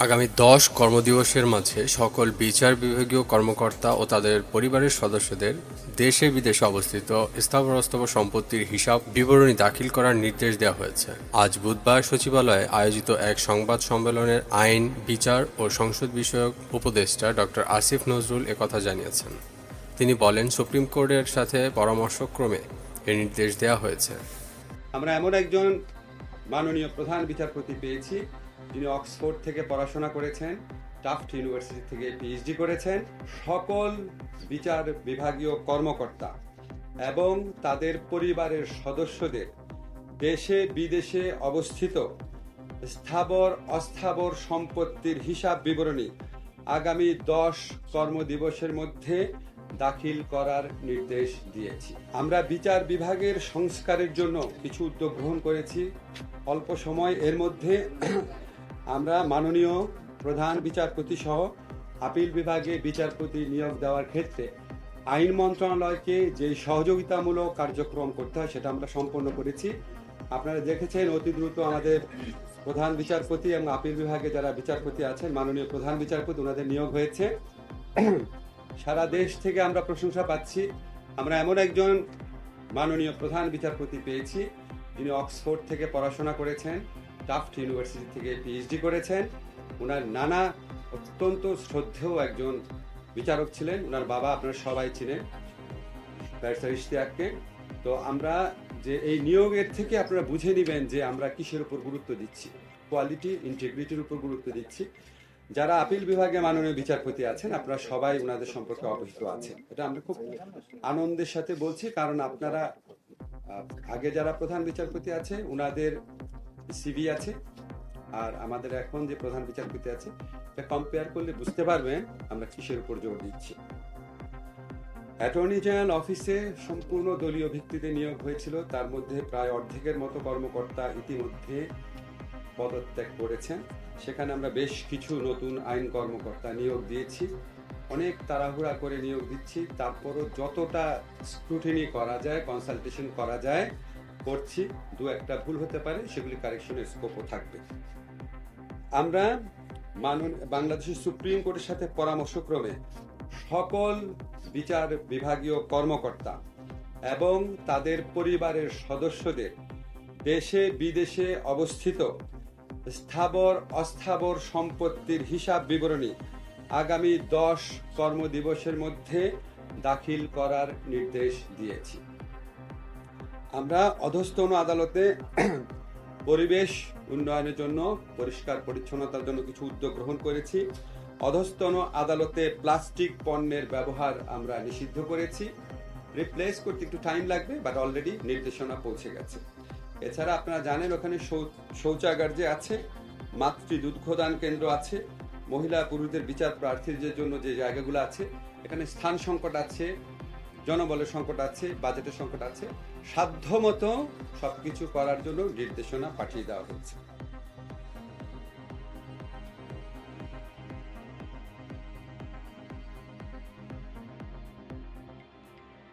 আগামী ১০ কর্মদিবসের মাঝে সকল বিচার বিভাগীয় কর্মকর্তা ও তাদের পরিবারের সদস্যদের দেশে বিদেশে অবস্থিত স্থাবর অস্থাবর সম্পত্তির হিসাব বিবরণী দাখিল করার নির্দেশ দেওয়া হয়েছে। আজ বুধবার সচিবালয়ে আয়োজিত এক সংবাদ সম্মেলনের আইন, বিচার ও সংসদ বিষয়ক উপদেষ্টা ডক্টর আসিফ নজরুল একথা জানিয়েছেন। তিনি বলেন, সুপ্রিম কোর্টের সাথে পরামর্শক্রমে এ নির্দেশ দেওয়া হয়েছে। আমরা এমন একজন মাননীয় প্রধান বিচারপতি পেয়েছি যিনি অক্সফোর্ড থেকে পড়াশোনা করেছেন, টাফট ইউনিভার্সিটি থেকে পিএইচডি করেছেন। সকল বিচার বিভাগীয় কর্মকর্তা এবং তাদের পরিবারের সদস্যদের দেশে বিদেশে অবস্থিত স্থাবর অস্থাবর সম্পত্তির হিসাব বিবরণী আগামী 10 কর্মদিবসের মধ্যে দাখিল করার নির্দেশ দিয়েছি। আমরা বিচার বিভাগের সংস্কারের জন্য কিছু উদ্যোগ গ্রহণ করেছি। অল্প সময় এর মধ্যে আমরা মাননীয় প্রধান বিচারপতি সহ আপিল বিভাগে বিচারপতি নিয়োগ দেওয়ার ক্ষেত্রে আইন মন্ত্রণালয়কে যে সহযোগিতামূলক কার্যক্রম করতে হয় সেটা আমরা সম্পন্ন করেছি। আপনারা দেখেছেন অতি দ্রুত আমাদের প্রধান বিচারপতি এবং আপিল বিভাগে যারা বিচারপতি আছেন, মাননীয় প্রধান বিচারপতি ওনাদের নিয়োগ হয়েছে। সারা দেশ থেকে আমরা প্রশংসা পাচ্ছি। আমরা এমন একজন মাননীয় প্রধান বিচারপতি পেয়েছি যিনি অক্সফোর্ড থেকে পড়াশোনা করেছেন, টাফট ইউনিভার্সিটি থেকে পিএইচডি করেছেন। ওনার নানা অত্যন্ত শ্রদ্ধেয় একজন বিচারক ছিলেন। ওনার বাবা আপনারা সবাই চিনেন, ব্যারিস্টার ইশতিয়াককে। তো আমরা যে এই নিয়োগের থেকে আপনারা বুঝে নেবেন যে আমরা কিসের উপর গুরুত্ব দিচ্ছি, কোয়ালিটি ইন্টিগ্রিটির উপর গুরুত্ব দিচ্ছি। যারা আপিল বিভাগে মাননীয় বিচারপতি আছেন আপনারা সবাই ওনাদের সম্পর্কে অবহিত আছেন। এটা আমরা খুব আনন্দের সাথে বলছি, কারণ আপনারা আগে যারা প্রধান বিচারপতি আছে ওনাদের সিভি আছে আর আমাদের এখন যে প্রধান বিচারপতি আছে এটা কম্পেয়ার করলে বুঝতে পারবেন আমরা কিসের উপর জোর দিচ্ছি। অ্যাটর্নি জেনারেল অফিসে সম্পূর্ণ দলীয় ভিত্তিতে নিয়োগ হয়েছিল, তার মধ্যে প্রায় অর্ধেকের মতো কর্মকর্তা ইতিমধ্যে পদত্যাগ করেছেন। সেখানে আমরা বেশ কিছু নতুন আইন কর্মকর্তা নিয়োগ দিয়েছি। অনেক তাড়াহুড়া করে নিয়োগ দিচ্ছি, তারপরও যতটা স্ক্রুটিনি করা যায়, কনসালটেশন করা যায় করছি। দু একটা ভুল হতে পারে, সেগুলি কারেকশনের স্কোপও থাকবে। আমরা বাংলাদেশের সুপ্রিম কোর্টের সাথে পরামর্শক্রমে সকল বিচার বিভাগীয় কর্মকর্তা এবং তাদের পরিবারের সদস্যদের দেশে বিদেশে অবস্থিত স্থাবর অস্থাবর সম্পত্তির হিসাব বিবরণী আগামী 10 কর্মদিবসের মধ্যে দাখিল করার নির্দেশ দিয়েছি। আমরা অধস্তন আদালতে পরিবেশ উন্নয়নের জন্য, পরিষ্কার পরিচ্ছন্নতার জন্য কিছু উদ্যোগ গ্রহণ করেছি। অধস্তন আদালতে প্লাস্টিক পণ্যের ব্যবহার আমরা নিষিদ্ধ করেছি। রিপ্লেস করতে একটু টাইম লাগবে, বাট অলরেডি নির্দেশনা পৌঁছে গেছে। এছাড়া আপনারা জানেন ওখানে শৌচাগার যে আছে, মাতৃ দুগ্ধদান কেন্দ্র আছে, মহিলা পুরুষদের বিচার প্রার্থীদের জন্য যে জায়গাগুলো আছে, এখানে স্থান সংকট আছে, জনবলের সংকট আছে, বাজেটের সংকট আছে। সাধ্যমতো সবকিছু করার জন্য নির্দেশনা পাঠিয়ে দেওয়া হচ্ছে।